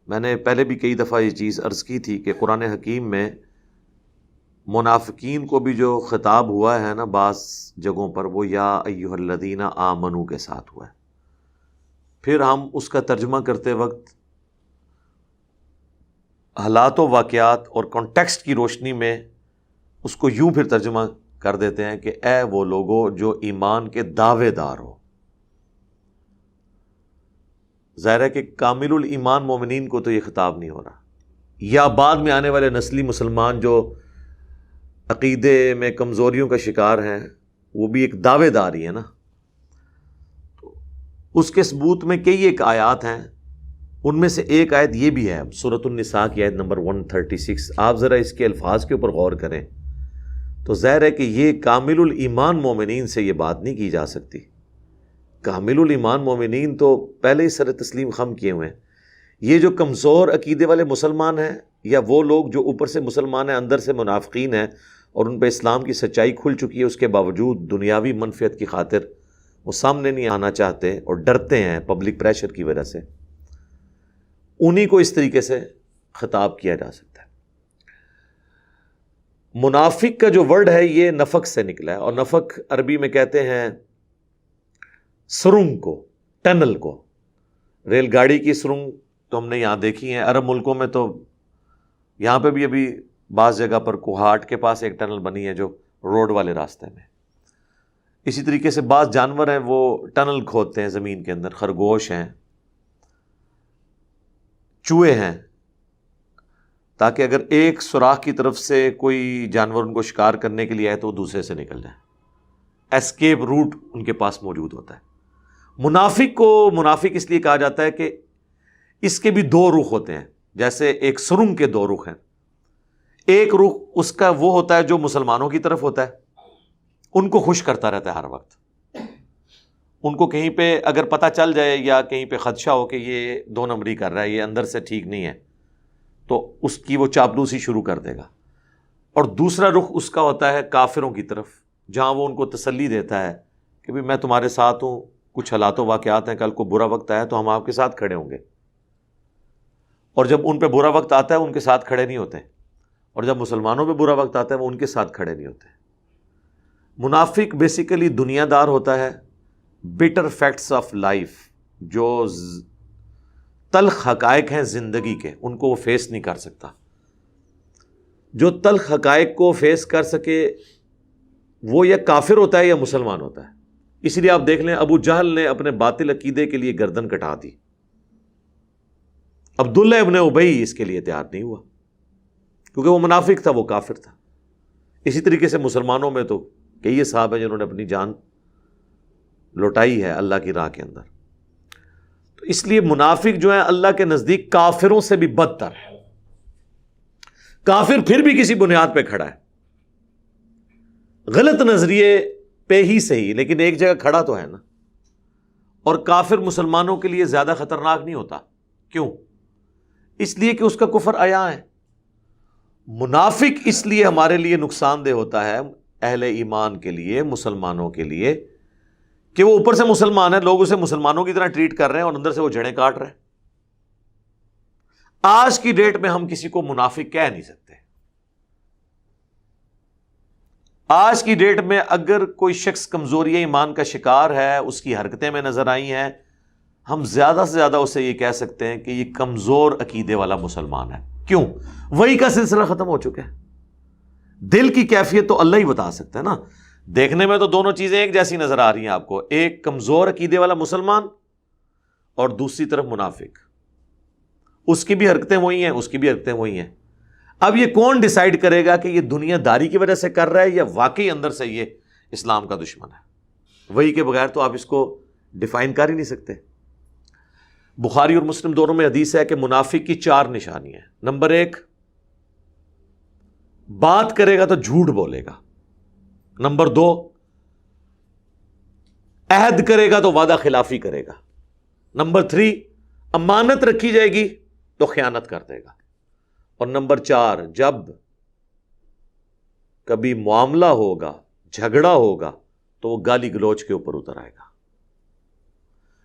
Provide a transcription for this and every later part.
میں نے پہلے بھی کئی دفعہ یہ چیز عرض کی تھی کہ قرآن حکیم میں منافقین کو بھی جو خطاب ہوا ہے نا بعض جگہوں پر، وہ یا ایھا الذین آمنو کے ساتھ ہوا ہے. پھر ہم اس کا ترجمہ کرتے وقت حالات و واقعات اور کانٹیکسٹ کی روشنی میں اس کو یوں پھر ترجمہ کر دیتے ہیں کہ اے وہ لوگو جو ایمان کے دعوے دار ہو. ظاہر ہے کہ کامل الایمان مومنین کو تو یہ خطاب نہیں ہو رہا، یا بعد میں آنے والے نسلی مسلمان جو عقیدے میں کمزوریوں کا شکار ہیں، وہ بھی ایک دعوے دار ہی ہے نا. تو اس کے ثبوت میں کئی ایک آیات ہیں، ان میں سے ایک آیت یہ بھی ہے سورۃ النساء کی آیت نمبر 136. آپ ذرا اس کے الفاظ کے اوپر غور کریں تو ظاہر ہے کہ یہ کامل الایمان مومنین سے یہ بات نہیں کی جا سکتی. کامل الایمان مومنین تو پہلے ہی سر تسلیم خم کیے ہوئے ہیں. یہ جو کمزور عقیدے والے مسلمان ہیں، یا وہ لوگ جو اوپر سے مسلمان ہیں اندر سے منافقین ہیں اور ان پہ اسلام کی سچائی کھل چکی ہے، اس کے باوجود دنیاوی منفعت کی خاطر وہ سامنے نہیں آنا چاہتے اور ڈرتے ہیں پبلک پریشر کی وجہ سے، انہی کو اس طریقے سے خطاب کیا جا سکتا ہے. منافق کا جو ورڈ ہے یہ نفق سے نکلا ہے، اور نفق عربی میں کہتے ہیں سرنگ کو، ٹنل کو. ریل گاڑی کی سرنگ تو ہم نے یہاں دیکھی ہیں، عرب ملکوں میں تو یہاں پہ بھی ابھی بعض جگہ پر کوہاٹ کے پاس ایک ٹنل بنی ہے جو روڈ والے راستے میں. اسی طریقے سے بعض جانور ہیں وہ ٹنل کھودتے ہیں زمین کے اندر، خرگوش ہیں، چوہے ہیں، تاکہ اگر ایک سوراخ کی طرف سے کوئی جانور ان کو شکار کرنے کے لیے آئے تو وہ دوسرے سے نکل جائے. ایسکیپ روٹ ان کے پاس موجود ہوتا ہے. منافق کو منافق اس لیے کہا جاتا ہے کہ اس کے بھی دو رخ ہوتے ہیں، جیسے ایک سرنگ کے دو رخ ہیں. ایک رخ اس کا وہ ہوتا ہے جو مسلمانوں کی طرف ہوتا ہے، ان کو خوش کرتا رہتا ہے ہر وقت. ان کو کہیں پہ اگر پتہ چل جائے یا کہیں پہ خدشہ ہو کہ یہ دو نمبری کر رہا ہے، یہ اندر سے ٹھیک نہیں ہے، تو اس کی وہ چاپلوسی شروع کر دے گا. اور دوسرا رخ اس کا ہوتا ہے کافروں کی طرف، جہاں وہ ان کو تسلی دیتا ہے کہ بھی میں تمہارے ساتھ ہوں، کچھ حالات و واقعات ہیں، کل کو برا وقت آیا تو ہم آپ کے ساتھ کھڑے ہوں گے. اور جب ان پہ برا وقت آتا ہے ان کے ساتھ کھڑے نہیں ہوتے، اور جب مسلمانوں پہ برا وقت آتا ہے وہ ان کے ساتھ کھڑے نہیں ہوتے. منافق بیسیکلی دنیا دار ہوتا ہے، بٹر فیکٹس آف لائف، جو تلخ حقائق ہیں زندگی کے، ان کو وہ فیس نہیں کر سکتا. جو تلخ حقائق کو فیس کر سکے وہ یا کافر ہوتا ہے یا مسلمان ہوتا ہے. اس لیے آپ دیکھ لیں ابو جہل نے اپنے باطل عقیدے کے لیے گردن کٹا دی، عبداللہ ابن ابی اس کے لیے تیار نہیں ہوا کیونکہ وہ منافق تھا، وہ کافر تھا. اسی طریقے سے مسلمانوں میں تو کئی صحابہ ہیں جنہوں نے اپنی جان لوٹائی ہے اللہ کی راہ کے اندر. تو اس لیے منافق جو ہیں اللہ کے نزدیک کافروں سے بھی بدتر ہے. کافر پھر بھی کسی بنیاد پہ کھڑا ہے، غلط نظریے پہ ہی صحیح، لیکن ایک جگہ کھڑا تو ہے نا. اور کافر مسلمانوں کے لیے زیادہ خطرناک نہیں ہوتا. کیوں؟ اس لیے کہ اس کا کفر عیاں ہے. منافق اس لیے ہمارے لیے نقصان دہ ہوتا ہے، اہل ایمان کے لیے، مسلمانوں کے لیے، کہ وہ اوپر سے مسلمان ہے، لوگ اسے مسلمانوں کی طرح ٹریٹ کر رہے ہیں اور اندر سے وہ جڑیں کاٹ رہے ہیں. آج کی ڈیٹ میں ہم کسی کو منافق کہہ نہیں سکتے. آج کی ڈیٹ میں اگر کوئی شخص کمزوری ایمان کا شکار ہے، اس کی حرکتیں میں نظر آئی ہیں، ہم زیادہ سے زیادہ اسے یہ کہہ سکتے ہیں کہ یہ کمزور عقیدے والا مسلمان ہے. کیوں؟ وہی کا سلسلہ ختم ہو چکا ہے. دل کی کیفیت تو اللہ ہی بتا سکتا ہے نا. دیکھنے میں تو دونوں چیزیں ایک جیسی نظر آ رہی ہیں آپ کو، ایک کمزور عقیدے والا مسلمان اور دوسری طرف منافق. اس کی بھی حرکتیں وہی ہیں، اس کی بھی حرکتیں وہی ہیں. اب یہ کون ڈیسائیڈ کرے گا کہ یہ دنیا داری کی وجہ سے کر رہا ہے یا واقعی اندر سے یہ اسلام کا دشمن ہے؟ وہی کے بغیر تو آپ اس کو ڈیفائن کر ہی نہیں سکتے. بخاری اور مسلم دونوں میں حدیث ہے کہ منافق کی 4 نشانیاں ہیں. نمبر 1، بات کرے گا تو جھوٹ بولے گا. نمبر 2، عہد کرے گا تو وعدہ خلافی کرے گا. نمبر 3، امانت رکھی جائے گی تو خیانت کر دے گا. اور نمبر 4، جب کبھی معاملہ ہوگا، جھگڑا ہوگا تو وہ گالی گلوچ کے اوپر اتر آئے گا.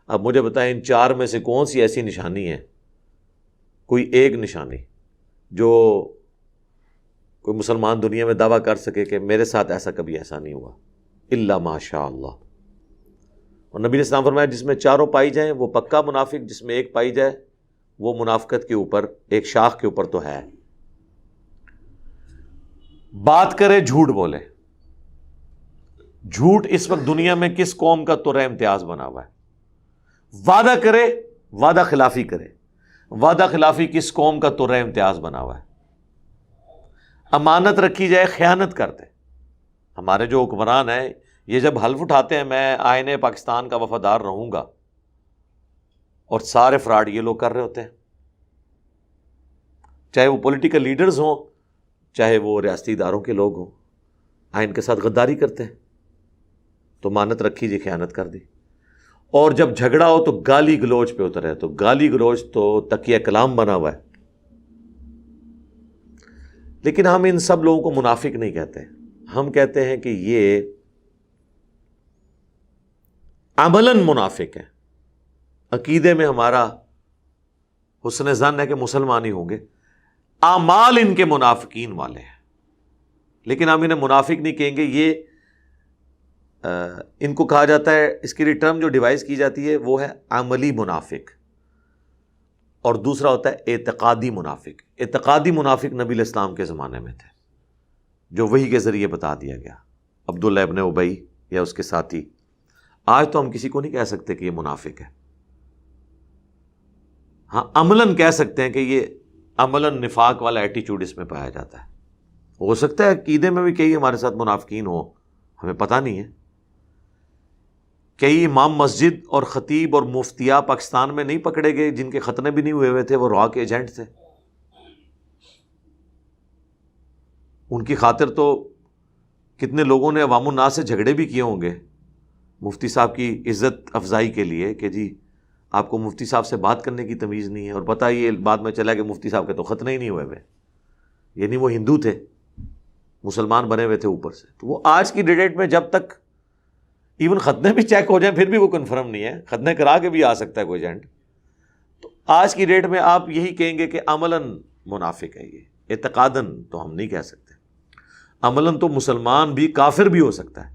اب مجھے بتائیں ان 4 میں سے کون سی ایسی نشانی ہے کوئی ایک نشانی جو کوئی مسلمان دنیا میں دعویٰ کر سکے کہ میرے ساتھ ایسا نہیں ہوا، الا ماشاء اللہ. اور نبی علیہ السلام فرمایا جس میں چاروں پائی جائیں وہ پکا منافق، جس میں ایک پائی جائے وہ منافقت کے اوپر ایک شاخ کے اوپر تو ہے. بات کرے جھوٹ بولے. جھوٹ اس وقت دنیا میں کس قوم کا ترہ امتیاز بنا ہوا ہے؟ وعدہ کرے، وعدہ خلافی کرے. وعدہ خلافی کس قوم کا ترہ امتیاز بنا ہوا ہے؟ امانت رکھی جائے خیانت کرتے. ہمارے جو حکمران ہیں یہ جب حلف اٹھاتے ہیں میں آئین پاکستان کا وفادار رہوں گا، اور سارے فراڈ یہ لوگ کر رہے ہوتے ہیں، چاہے وہ پولیٹیکل لیڈرز ہوں چاہے وہ ریاستی اداروں کے لوگ ہوں، آئین کے ساتھ غداری کرتے ہیں. تو امانت رکھی جی خیانت کر دی. اور جب جھگڑا ہو تو گالی گلوچ پہ اترے. تو گالی گلوچ تو تکیہ کلام بنا ہوا ہے. لیکن ہم ان سب لوگوں کو منافق نہیں کہتے، ہم کہتے ہیں کہ یہ عملاً منافق ہیں. عقیدے میں ہمارا حسن ظن ہے کہ مسلمان ہی ہوں گے، اعمال ان کے منافقین والے ہیں. لیکن ہم انہیں منافق نہیں کہیں گے. یہ ان کو کہا جاتا ہے، اس کی ٹرم جو ڈیوائز کی جاتی ہے وہ ہے عملی منافق، اور دوسرا ہوتا ہے اعتقادی منافق. اعتقادی منافق نبی علیہ السلام کے زمانے میں تھے، جو وحی کے ذریعے بتا دیا گیا، عبداللہ ابن ابی یا اس کے ساتھی. آج تو ہم کسی کو نہیں کہہ سکتے کہ یہ منافق ہے. ہاں عملاً کہہ سکتے ہیں کہ یہ عملاً نفاق والا ایٹیچیوڈ اس میں پایا جاتا ہے. ہو سکتا ہے عقیدے میں بھی کئی ہمارے ساتھ منافقین ہوں، ہمیں پتہ نہیں ہے. کئی امام مسجد اور خطیب اور مفتیاء پاکستان میں نہیں پکڑے گئے جن کے ختنے بھی نہیں ہوئے تھے، وہ را کے ایجنٹ تھے. ان کی خاطر تو کتنے لوگوں نے عوام الناس سے جھگڑے بھی کیے ہوں گے مفتی صاحب کی عزت افزائی کے لیے کہ جی آپ کو مفتی صاحب سے بات کرنے کی تمیز نہیں ہے. اور پتہ یہ بعد میں چلا کہ مفتی صاحب کے تو ختنے ہی نہیں ہوئے. یعنی وہ ہندو تھے، مسلمان بنے ہوئے تھے اوپر سے. تو وہ آج کی ڈیٹ میں جب تک ایون ختنے بھی چیک ہو جائیں پھر بھی وہ کنفرم نہیں ہے، ختنے کرا کے بھی آ سکتا ہے کوئی ایجنٹ. تو آج کی ڈیٹ میں آپ یہی کہیں گے کہ عملاً منافق ہے. یہ اعتقاداً تو ہم نہیں کہہ سکتے. عملاً تو مسلمان بھی کافر بھی ہو سکتا ہے.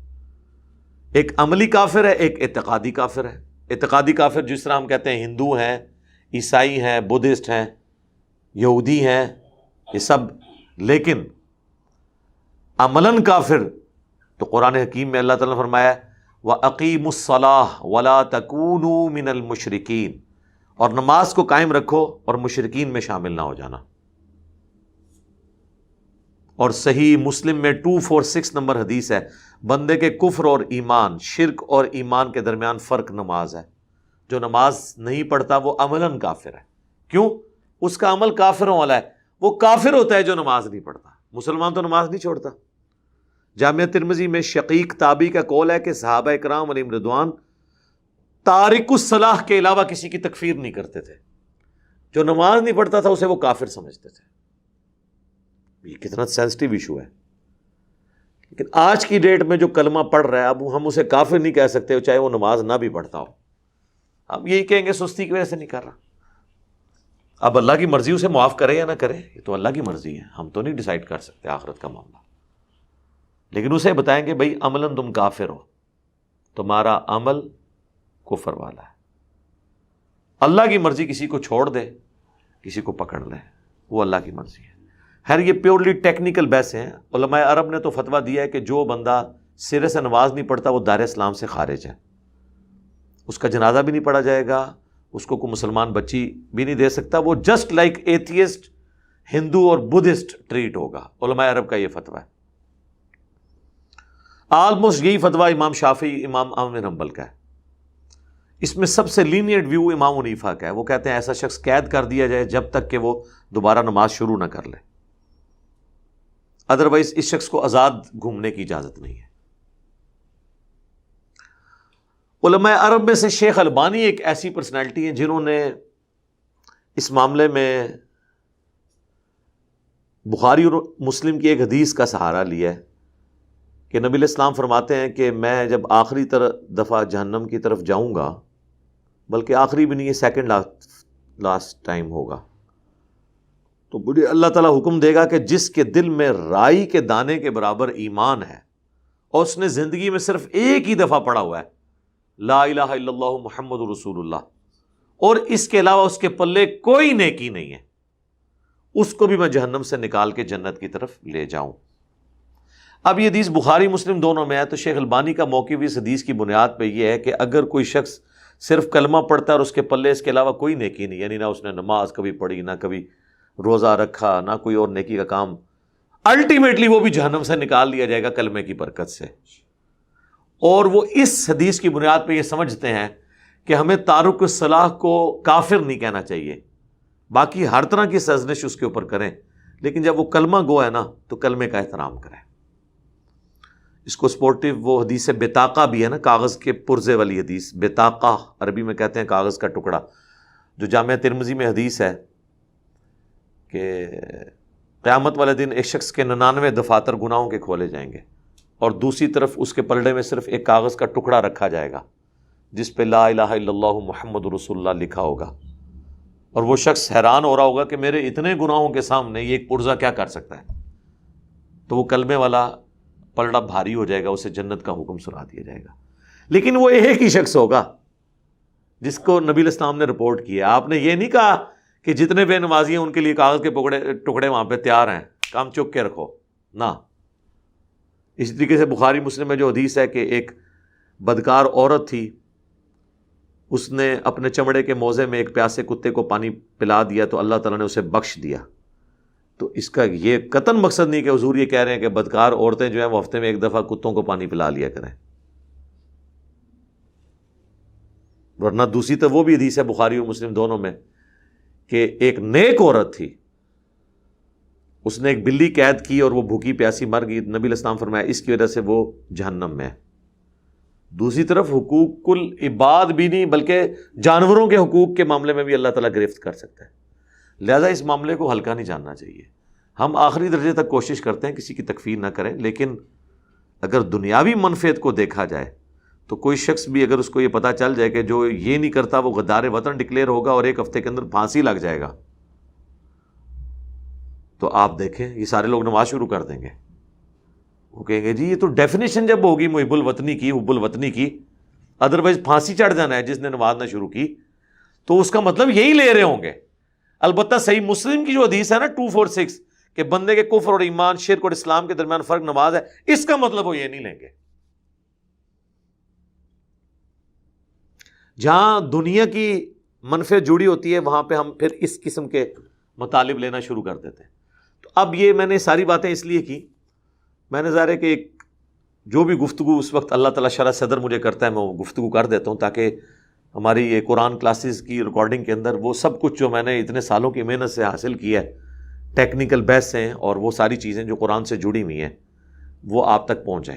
ایک عملی کافر ہے، ایک اعتقادی کافر ہے. اعتقادی کافر جس طرح ہم کہتے ہیں ہندو ہیں، عیسائی ہیں، بدھسٹ ہیں، یہودی ہیں، یہ سب. لیکن عملاً کافر تو قرآن حکیم میں اللہ تعالیٰ نے فرمایا وَأَقِيمُوا الصَّلَاةَ وَلَا تَكُونُوا مِنَ الْمُشْرِكِينَ، اور نماز کو قائم رکھو اور مشرکین میں شامل نہ ہو جانا. اور صحیح مسلم میں 246 نمبر حدیث ہے، بندے کے کفر اور ایمان، شرک اور ایمان کے درمیان فرق نماز ہے. جو نماز نہیں پڑھتا وہ عملاً کافر ہے. کیوں؟ اس کا عمل کافروں والا ہے. وہ کافر ہوتا ہے جو نماز نہیں پڑھتا. مسلمان تو نماز نہیں چھوڑتا. جامعہ ترمذی میں شقیق تابعی کا قول ہے کہ صحابہ اکرام علیہم رضوان تارک الصلاح کے علاوہ کسی کی تکفیر نہیں کرتے تھے. جو نماز نہیں پڑھتا تھا اسے وہ کافر سمجھتے تھے. یہ کتنا سینسٹیو ایشو ہے. لیکن آج کی ڈیٹ میں جو کلمہ پڑھ رہا ہے اب ہم اسے کافر نہیں کہہ سکتے چاہے وہ نماز نہ بھی پڑھتا ہو. ہم یہی کہیں گے سستی کی وجہ سے نہیں کر رہا. اب اللہ کی مرضی اسے معاف کرے یا نہ کرے یہ تو اللہ کی مرضی ہے، ہم تو نہیں ڈیسائیڈ کر سکتے آخرت کا معاملہ. لیکن اسے بتائیں گے بھائی عملاً تم کافر ہو، تمہارا عمل کفر والا ہے. اللہ کی مرضی کسی کو چھوڑ دے کسی کو پکڑ لے، وہ اللہ کی مرضی ہے. خیر یہ پیورلی ٹیکنیکل بحث ہیں. علماء عرب نے تو فتویٰ دیا ہے کہ جو بندہ سرے سے نماز نہیں پڑھتا وہ دار اسلام سے خارج ہے. اس کا جنازہ بھی نہیں پڑھا جائے گا، اس کو کوئی مسلمان بچی بھی نہیں دے سکتا. وہ جسٹ لائک ایتھیسٹ ہندو اور بدھسٹ ٹریٹ ہوگا. علماء عرب کا یہ فتویٰ ہے. آلموسٹ یہی فتویٰ امام شافعی، امام احمد بن حنبل کا ہے. اس میں سب سے لینیئنٹ ویو امام حنیفہ کا ہے. وہ کہتے ہیں ایسا شخص قید کر دیا جائے جب تک کہ وہ دوبارہ نماز شروع نہ کر لے، ادروائز اس شخص کو آزاد گھومنے کی اجازت نہیں ہے. علماء عرب میں سے شیخ البانی ایک ایسی پرسنالٹی ہیں جنہوں نے اس معاملے میں بخاری اور مسلم کی ایک حدیث کا سہارا لیا ہے کہ نبی علیہ السلام فرماتے ہیں کہ میں جب آخری دفعہ جہنم کی طرف جاؤں گا، بلکہ آخری بھی نہیں، یہ سیکنڈ لاسٹ ٹائم ہوگا، تو بڑی اللہ تعالیٰ حکم دے گا کہ جس کے دل میں رائی کے دانے کے برابر ایمان ہے اور اس نے زندگی میں صرف ایک ہی دفعہ پڑھا ہوا ہے لا الہ الا اللہ محمد رسول اللہ، اور اس کے علاوہ اس کے پلے کوئی نیکی نہیں ہے، اس کو بھی میں جہنم سے نکال کے جنت کی طرف لے جاؤں۔ اب یہ حدیث بخاری مسلم دونوں میں ہے، تو شیخ البانی کا موقف اس حدیث کی بنیاد پہ یہ ہے کہ اگر کوئی شخص صرف کلمہ پڑھتا ہے اور اس کے پلے اس کے علاوہ کوئی نیکی نہیں، یعنی نہ اس نے نماز کبھی پڑھی، نہ کبھی روزہ رکھا، نہ کوئی اور نیکی کا کام، الٹیمیٹلی وہ بھی جہنم سے نکال دیا جائے گا کلمے کی برکت سے۔ اور وہ اس حدیث کی بنیاد پہ یہ سمجھتے ہیں کہ ہمیں تارک الصلاح کو کافر نہیں کہنا چاہیے، باقی ہر طرح کی سرزنش اس کے اوپر کریں، لیکن جب وہ کلمہ گو ہے نا تو کلمے کا احترام کریں۔ اس کو سپورٹیو وہ حدیث بطاقہ بھی ہے نا، کاغذ کے پرزے والی حدیث، بطاقہ عربی میں کہتے ہیں کاغذ کا ٹکڑا، جو جامعہ ترمذی میں حدیث ہے کہ قیامت والے دن ایک شخص کے 99 دفاتر گناہوں کے کھولے جائیں گے اور دوسری طرف اس کے پلڑے میں صرف ایک کاغذ کا ٹکڑا رکھا جائے گا جس پہ لا الہ الا اللہ محمد رسول اللہ لکھا ہوگا، اور وہ شخص حیران ہو رہا ہوگا کہ میرے اتنے گناہوں کے سامنے یہ ایک پرزہ کیا کر سکتا ہے، تو وہ کلمے والا پلڑا بھاری ہو جائے گا، اسے جنت کا حکم سنا دیا جائے گا۔ لیکن وہ ایک ہی شخص ہوگا جس کو نبی علیہ السلام نے رپورٹ کیا۔ آپ نے یہ نہیں کہا کہ جتنے بے نمازی ہیں ان کے لیے کاغذ کے ٹکڑے وہاں پہ تیار ہیں، کام چک کے رکھو، نہ۔ اس طریقے سے بخاری مسلم میں جو حدیث ہے کہ ایک بدکار عورت تھی، اس نے اپنے چمڑے کے موزے میں ایک پیاسے کتے کو پانی پلا دیا تو اللہ تعالیٰ نے اسے بخش دیا۔ تو اس کا یہ قطعاً مقصد نہیں کہ حضور یہ کہہ رہے ہیں کہ بدکار عورتیں جو ہیں وہ ہفتے میں ایک دفعہ کتوں کو پانی پلا لیا کریں، ورنہ دوسری تو وہ بھی حدیث ہے بخاری و مسلم دونوں میں کہ ایک نیک عورت تھی، اس نے ایک بلی قید کی اور وہ بھوکی پیاسی مر گئی، نبی علیہ السلام فرمایا اس کی وجہ سے وہ جہنم میں ہے۔ دوسری طرف حقوق العباد بھی نہیں بلکہ جانوروں کے حقوق کے معاملے میں بھی اللہ تعالیٰ گرفت کر سکتا ہے، لہذا اس معاملے کو ہلکا نہیں جاننا چاہیے۔ ہم آخری درجے تک کوشش کرتے ہیں کسی کی تکفیر نہ کریں، لیکن اگر دنیاوی منفعت کو دیکھا جائے تو کوئی شخص بھی اگر اس کو یہ پتہ چل جائے کہ جو یہ نہیں کرتا وہ غدار وطن ڈکلیئر ہوگا اور ایک ہفتے کے اندر پھانسی لگ جائے گا، تو آپ دیکھیں یہ سارے لوگ نماز شروع کر دیں گے۔ وہ کہیں گے جی یہ تو ڈیفینیشن جب ہوگی محب الوطنی کی، حب الوطنی کی، ادروائز پھانسی چڑھ جانا ہے جس نے نماز نہ شروع کی، تو اس کا مطلب یہی لے رہے ہوں گے۔ البتہ صحیح مسلم کی جو حدیث ہے نا 246 کہ بندے کے کفر اور ایمان، شرک اور اسلام کے درمیان فرق نماز ہے، اس کا مطلب وہ یہ نہیں لیں گے۔ جہاں دنیا کی منفعت جڑی ہوتی ہے وہاں پہ ہم پھر اس قسم کے مطالب لینا شروع کر دیتے ہیں۔ تو اب یہ میں نے ساری باتیں اس لیے کی، میں نے ظاہر ہے کہ ایک جو بھی گفتگو اس وقت اللہ تعالیٰ شرح صدر مجھے کرتا ہے میں وہ گفتگو کر دیتا ہوں، تاکہ ہماری یہ قرآن کلاسز کی ریکارڈنگ کے اندر وہ سب کچھ جو میں نے اتنے سالوں کی محنت سے حاصل کیا ہے، ٹیکنیکل بحث ہیں اور وہ ساری چیزیں جو قرآن سے جڑی ہوئی ہیں، وہ آپ تک پہنچ جائیں۔